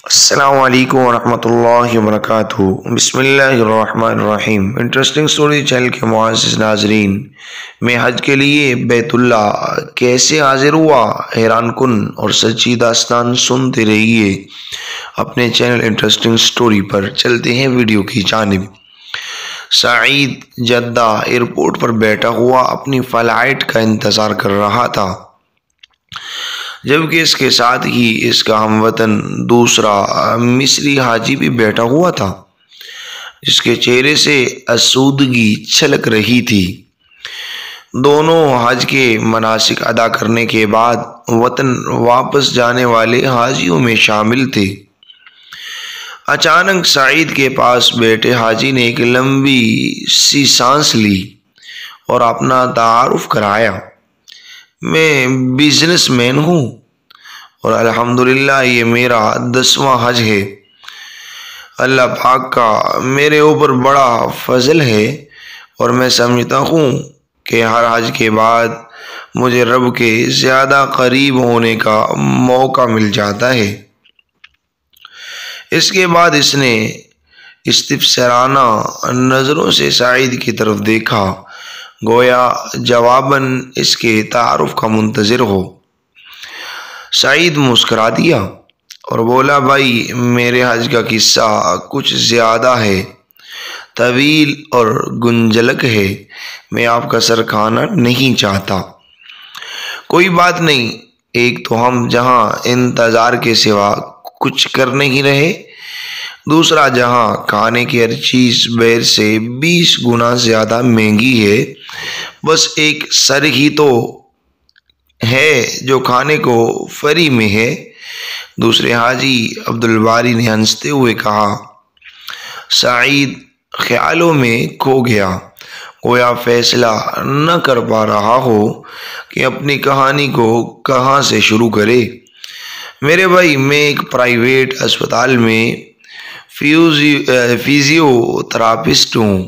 السلام علیکم ورحمۃ اللہ وبرکاتہ۔ بسم اللہ الرحمن الرحیم۔ انٹرسٹنگ سٹوری چینل کے معزز ناظرین، میں حج کے لیے بیت اللہ کیسے حاضر ہوا، حیران کن اور سچی داستان سنتے رہیے۔ اپنے چینل انٹرسٹنگ سٹوری پر چلتے ہیں ویڈیو کی جانب۔ سعید جدہ ایئرپورٹ پر بیٹھا ہوا اپنی فلائٹ کا انتظار کر رہا تھا، جبکہ اس کے ساتھ ہی اس کا ہم وطن دوسرا مصری حاجی بھی بیٹھا ہوا تھا، جس کے چہرے سے آسودگی چھلک رہی تھی۔ دونوں حج کے مناسک ادا کرنے کے بعد وطن واپس جانے والے حاجیوں میں شامل تھے۔ اچانک سعید کے پاس بیٹھے حاجی نے ایک لمبی سی سانس لی اور اپنا تعارف کرایا۔ میں بزنس مین ہوں اور الحمدللہ یہ میرا 10واں حج ہے۔ اللہ پاک کا میرے اوپر بڑا فضل ہے اور میں سمجھتا ہوں کہ ہر حج کے بعد مجھے رب کے زیادہ قریب ہونے کا موقع مل جاتا ہے۔ اس کے بعد اس نے استفسرانہ نظروں سے سعید کی طرف دیکھا، گویا جواباً اس کے تعارف کا منتظر ہو۔ سعید مسکرا دیا اور بولا، بھائی میرے حج کا قصہ کچھ زیادہ ہے، طویل اور گنجلک ہے، میں آپ کا سر کھانا نہیں چاہتا۔ کوئی بات نہیں، ایک تو ہم جہاں انتظار کے سوا کچھ کر نہیں رہے، دوسرا جہاں کھانے کی ہر چیز بیر سے 20 گنا زیادہ مہنگی ہے، بس ایک سر ہی تو ہے جو کھانے کو فری میں ہے۔ دوسرے حاجی عبدالباری نے ہنستے ہوئے کہا۔ سعید خیالوں میں کھو گیا، گویا فیصلہ نہ کر پا رہا ہو کہ اپنی کہانی کو کہاں سے شروع کرے۔ میرے بھائی، میں ایک پرائیویٹ اسپتال میں فیزیو تھراپسٹ ہوں۔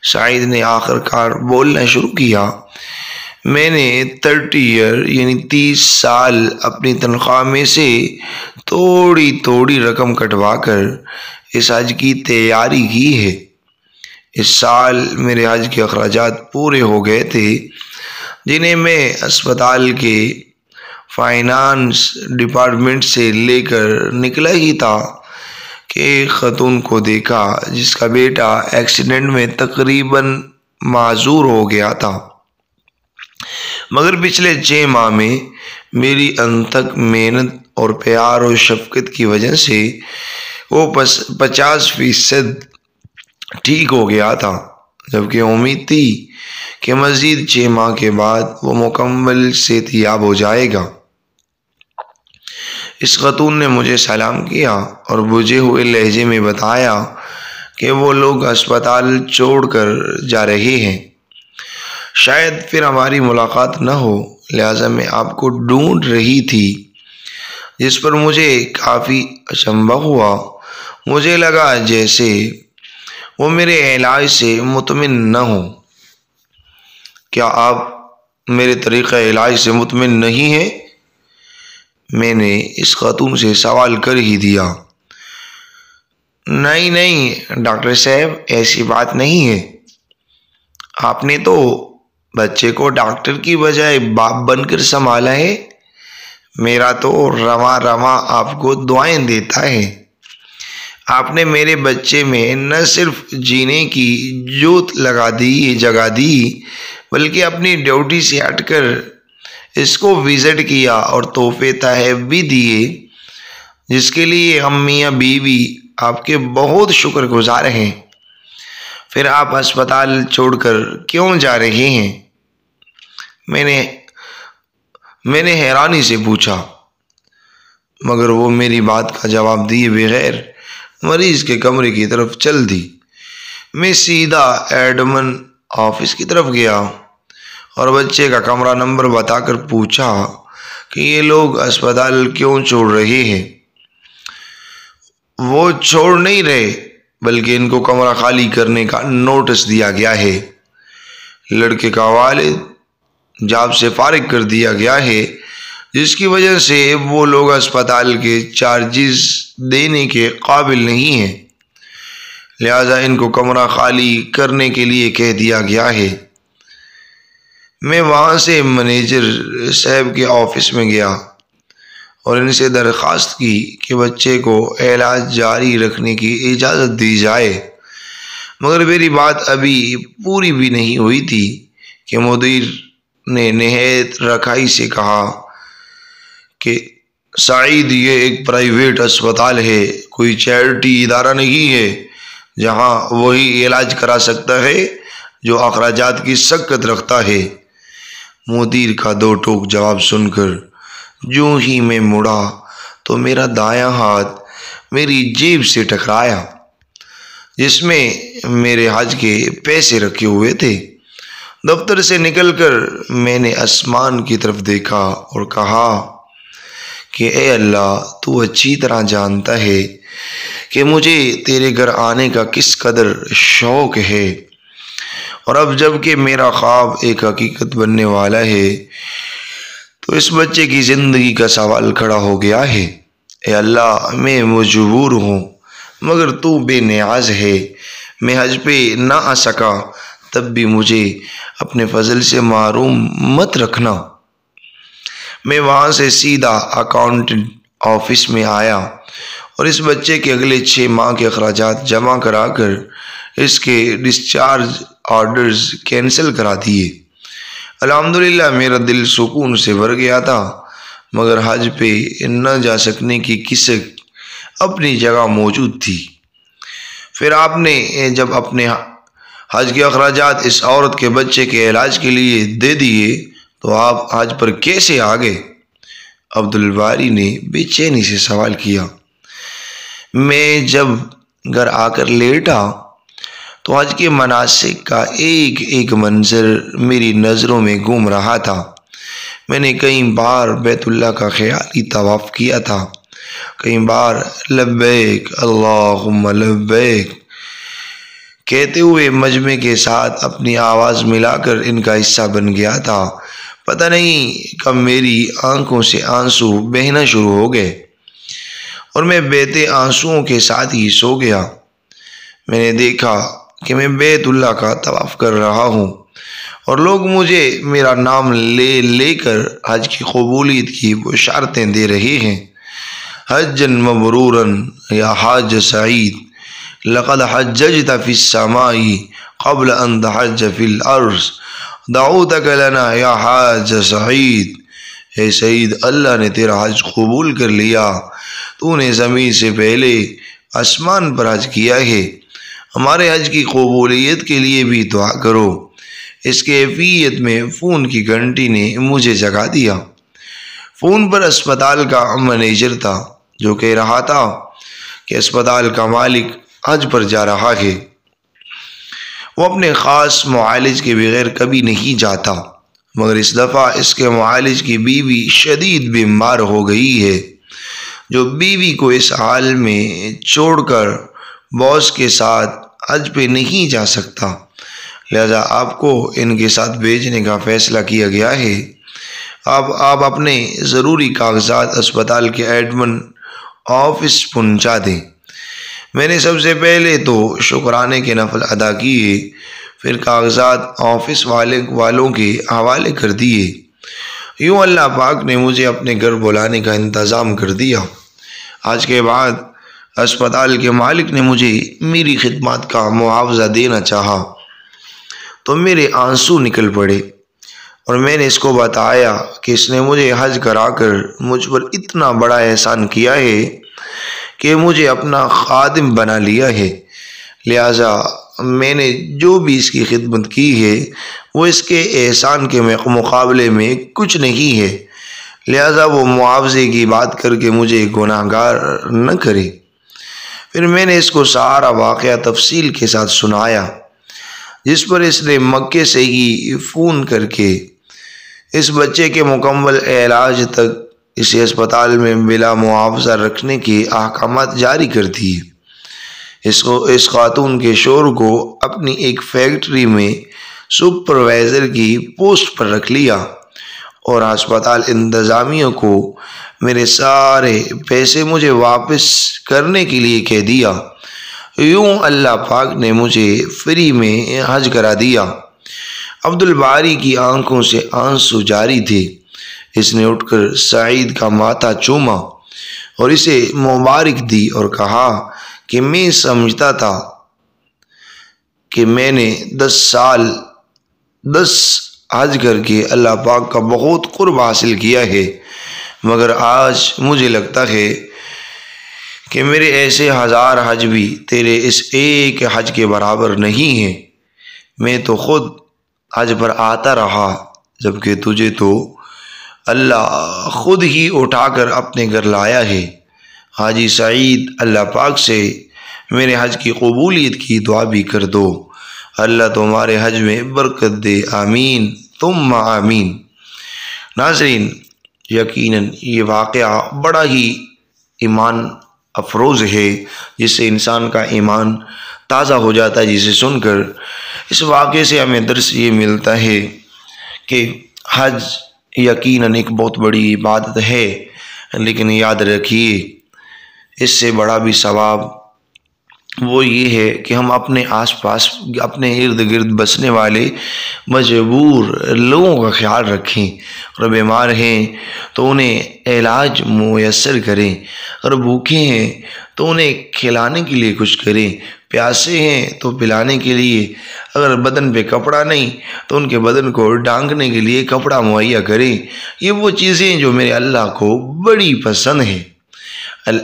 سعید نے آخر کار بولنا شروع کیا۔ میں نے 30 سال اپنی تنخواہ میں سے تھوڑی رقم کٹوا کر اس حج کی تیاری کی ہے۔ اس سال میرے حج کے اخراجات پورے ہو گئے تھے، جنہیں میں اسپتال کے فائنانس ڈپارٹمنٹ سے لے کر نکلا ہی تھا کہ ایک خاتون کو دیکھا جس کا بیٹا ایکسیڈنٹ میں تقریباً معذور ہو گیا تھا، مگر پچھلے 6 ماہ میں میری انتھک محنت اور پیار و شفقت کی وجہ سے وہ 50% ٹھیک ہو گیا تھا، جبکہ امید تھی کہ مزید 6 ماہ کے بعد وہ مکمل صحت یاب ہو جائے گا۔ اس خاتون نے مجھے سلام کیا اور بجھے ہوئے لہجے میں بتایا کہ وہ لوگ اسپتال چھوڑ کر جا رہے ہیں، شاید پھر ہماری ملاقات نہ ہو، لہٰذا میں آپ کو ڈھونڈ رہی تھی، جس پر مجھے کافی اچنبھا ہوا۔ مجھے لگا جیسے وہ میرے علاج سے مطمئن نہ ہو۔ کیا آپ میرے طریقہ علاج سے مطمئن نہیں ہیں؟ میں نے اس خاتون سے سوال کر ہی دیا۔ نہیں ڈاکٹر صاحب، ایسی بات نہیں ہے۔ آپ نے تو بچے کو ڈاکٹر کی بجائے باپ بن کر سنبھالا ہے، میرا تو رواں آپ کو دعائیں دیتا ہے۔ آپ نے میرے بچے میں نہ صرف جینے کی جوت جگا دی، بلکہ اپنی ڈیوٹی سے ہٹ کر اس کو وزٹ کیا اور تحفے تحائف بھی دیے، جس کے لیے ہم میاں بیوی آپ کے بہت شکر گزار ہیں۔ پھر آپ اسپتال چھوڑ کر کیوں جا رہے ہیں؟ میں نے حیرانی سے پوچھا، مگر وہ میری بات کا جواب دیے بغیر مریض کے کمرے کی طرف چل دی۔ میں سیدھا ایڈمن آفس کی طرف گیا اور بچے کا کمرہ نمبر بتا کر پوچھا کہ یہ لوگ اسپتال کیوں چھوڑ رہے ہیں۔ وہ چھوڑ نہیں رہے، بلکہ ان کو کمرہ خالی کرنے کا نوٹس دیا گیا ہے۔ لڑکے کا والد جاب سے فارغ کر دیا گیا ہے، جس کی وجہ سے وہ لوگ اسپتال کے چارجز دینے کے قابل نہیں ہیں، لہذا ان کو کمرہ خالی کرنے کے لیے کہہ دیا گیا ہے۔ میں وہاں سے مینیجر صاحب کے آفس میں گیا اور ان سے درخواست کی کہ بچے کو علاج جاری رکھنے کی اجازت دی جائے، مگر میری بات ابھی پوری بھی نہیں ہوئی تھی کہ مدیر نے نہایت رکھائی سے کہا کہ سعید، یہ ایک پرائیویٹ اسپتال ہے، کوئی چیریٹی ادارہ نہیں ہے جہاں وہی علاج کرا سکتا ہے جو اخراجات کی سکت رکھتا ہے۔ مدیر کا دو ٹوک جواب سن کر جو ہی میں مڑا تو میرا دایاں ہاتھ میری جیب سے ٹکرایا جس میں میرے حج کے پیسے رکھے ہوئے تھے۔ دفتر سے نکل کر میں نے آسمان کی طرف دیکھا اور کہا کہ اے اللہ، تو اچھی طرح جانتا ہے کہ مجھے تیرے گھر آنے کا کس قدر شوق ہے، اور اب جب کہ میرا خواب ایک حقیقت بننے والا ہے تو اس بچے کی زندگی کا سوال کھڑا ہو گیا ہے۔ اے اللہ، میں مجبور ہوں مگر تو بے نیاز ہے۔ میں حج پہ نہ آ سکا تب بھی مجھے اپنے فضل سے محروم مت رکھنا۔ میں وہاں سے سیدھا اکاؤنٹنٹ آفس میں آیا اور اس بچے کے اگلے 6 ماہ کے اخراجات جمع کرا کر اس کے ڈسچارج آرڈرز کینسل کرا دیے۔ الحمدللہ میرا دل سکون سے بھر گیا تھا، مگر حج پہ نہ جا سکنے کی کسک اپنی جگہ موجود تھی۔ پھر آپ نے جب اپنے حج کے اخراجات اس عورت کے بچے کے علاج کے لیے دے دیے تو آپ حج پر کیسے آ گئے؟ عبدالباری نے بے چینی سے سوال کیا۔ میں جب گھر آ کر لیٹا تو حج کے مناسک کا ایک ایک منظر میری نظروں میں گھوم رہا تھا۔ میں نے کئی بار بیت اللہ کا خیالی طواف کیا تھا، کئی بار لبیک اللہم لبیک کہتے ہوئے مجمع کے ساتھ اپنی آواز ملا کر ان کا حصہ بن گیا تھا۔ پتہ نہیں کب میری آنکھوں سے آنسو بہنا شروع ہو گئے اور میں بہتے آنسوؤں کے ساتھ ہی سو گیا۔ میں نے دیکھا کہ میں بیت اللہ کا طواف کر رہا ہوں اور لوگ مجھے میرا نام لے لے کر حج کی قبولیت کی بشارتیں دے رہے ہیں۔ حجن مبرورن یا حاج سعید، لقد حججت فی السماء قبل ان تحج فی الارض، دعوتک لنا یا حاج سعید۔ اے سعید، اللہ نے تیرا حج قبول کر لیا، تو نے زمین سے پہلے آسمان پر حج کیا ہے، ہمارے حج کی قبولیت کے لیے بھی دعا کرو۔ اس کیفیت میں فون کی گھنٹی نے مجھے جگا دیا۔ فون پر اسپتال کا مینیجر تھا جو کہہ رہا تھا کہ اسپتال کا مالک حج پر جا رہا ہے۔ وہ اپنے خاص معالج کے بغیر کبھی نہیں جاتا، مگر اس دفعہ اس کے معالج کی بیوی شدید بیمار ہو گئی ہے، جو بیوی کو اس حال میں چھوڑ کر باس کے ساتھ حج پہ نہیں جا سکتا، لہذا آپ کو ان کے ساتھ بھیجنے کا فیصلہ کیا گیا ہے۔ آپ اپنے ضروری کاغذات اسپتال کے ایڈمن آفس پہنچا دیں۔ میں نے سب سے پہلے تو شکرانے کے نفل ادا کیے، پھر کاغذات آفس والوں کے حوالے کر دیے۔ یوں اللہ پاک نے مجھے اپنے گھر بلانے کا انتظام کر دیا۔ آج کے بعد اسپتال کے مالک نے مجھے میری خدمات کا معاوضہ دینا چاہا تو میرے آنسو نکل پڑے، اور میں نے اس کو بتایا کہ اس نے مجھے حج کرا کر مجھ پر اتنا بڑا احسان کیا ہے کہ مجھے اپنا خادم بنا لیا ہے، لہٰذا میں نے جو بھی اس کی خدمت کی ہے وہ اس کے احسان کے مقابلے میں کچھ نہیں ہے، لہٰذا وہ معاوضے کی بات کر کے مجھے گناہ گار نہ کرے۔ پھر میں نے اس کو سارا واقعہ تفصیل کے ساتھ سنایا، جس پر اس نے مکے سے ہی فون کر کے اس بچے کے مکمل علاج تک اسے اسپتال میں بلا معاوضہ رکھنے کے احکامات جاری کر دیے۔ اس خاتون کے شوہر کو اپنی ایک فیکٹری میں سپروائزر کی پوسٹ پر رکھ لیا اور ہسپتال انتظامیہ کو میرے سارے پیسے مجھے واپس کرنے کے لیے کہہ دیا۔ یوں اللہ پاک نے مجھے فری میں حج کرا دیا۔ عبد الباری کی آنکھوں سے آنسو جاری تھے۔ اس نے اٹھ کر سعید کا ماتھا چوما اور اسے مبارک دی اور کہا کہ میں سمجھتا تھا کہ میں نے 10 حج کر کے اللہ پاک کا بہت قرب حاصل کیا ہے، مگر آج مجھے لگتا ہے کہ میرے ایسے 1000 حج بھی تیرے اس ایک حج کے برابر نہیں ہیں۔ میں تو خود حج پر آتا رہا، جبکہ تجھے تو اللہ خود ہی اٹھا کر اپنے گھر لایا ہے۔ حاجی سعید، اللہ پاک سے میرے حج کی قبولیت کی دعا بھی کر دو۔ اللہ تمہارے حج میں برکت دے، آمین ثم آمین۔ ناظرین، یقیناً یہ واقعہ بڑا ہی ایمان افروز ہے، جس سے انسان کا ایمان تازہ ہو جاتا ہے۔ جسے سن کر اس واقعے سے ہمیں درس یہ ملتا ہے کہ حج یقیناً ایک بہت بڑی عبادت ہے، لیکن یاد رکھیے اس سے بڑا بھی ثواب وہ یہ ہے کہ ہم اپنے آس پاس، اپنے ارد گرد بسنے والے مجبور لوگوں کا خیال رکھیں۔ اگر بیمار ہیں تو انہیں علاج میسر کریں، اگر بھوکے ہیں تو انہیں کھلانے کے لیے کچھ کریں، پیاسے ہیں تو پلانے کے لیے، اگر بدن پہ کپڑا نہیں تو ان کے بدن کو ڈھانکنے کے لیے کپڑا مہیا کریں۔ یہ وہ چیزیں جو میرے اللہ کو بڑی پسند ہیں۔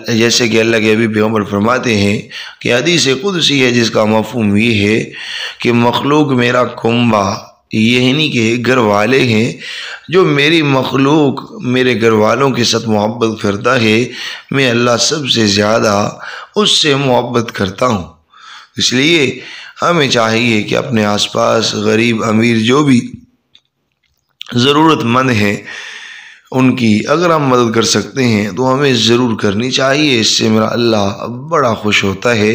جیسے کہ اللہ کے حبیب پیغمبر فرماتے ہیں کہ حدیث قدسی ہے جس کا مفہوم یہ ہے کہ مخلوق میرا کنبہ، یعنی کہ گھر والے ہیں۔ جو میری مخلوق میرے گھر والوں کے ساتھ محبت کرتا ہے، میں اللہ سب سے زیادہ اس سے محبت کرتا ہوں۔ اس لیے ہمیں چاہیے کہ اپنے آس پاس غریب امیر جو بھی ضرورت مند ہیں، ان کی اگر ہم مدد کر سکتے ہیں تو ہمیں ضرور کرنی چاہیے۔ اس سے میرا اللہ بڑا خوش ہوتا ہے۔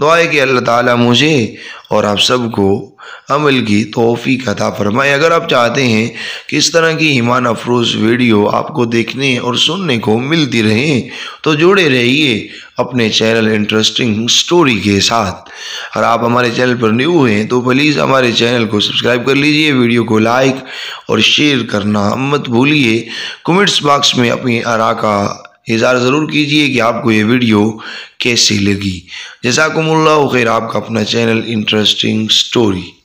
دعا ہے کہ اللہ تعالیٰ مجھے اور آپ سب کو عمل کی توفیق عطا فرمائے۔ اگر آپ چاہتے ہیں کہ اس طرح کی ایمان افروز ویڈیو آپ کو دیکھنے اور سننے کو ملتی رہیں تو جڑے رہیے اپنے چینل انٹرسٹنگ سٹوری کے ساتھ۔ اگر آپ ہمارے چینل پر نیو ہیں تو پلیز ہمارے چینل کو سبسکرائب کر لیجئے، ویڈیو کو لائک اور شیئر کرنا مت بھولیے۔ کمنٹس باکس میں اپنی آراء کا اظہار ضرور کیجئے کہ آپ کو یہ ویڈیو کیسی لگی۔ جزاکم اللہ خیر۔ آپ کا اپنا چینل انٹرسٹنگ سٹوری۔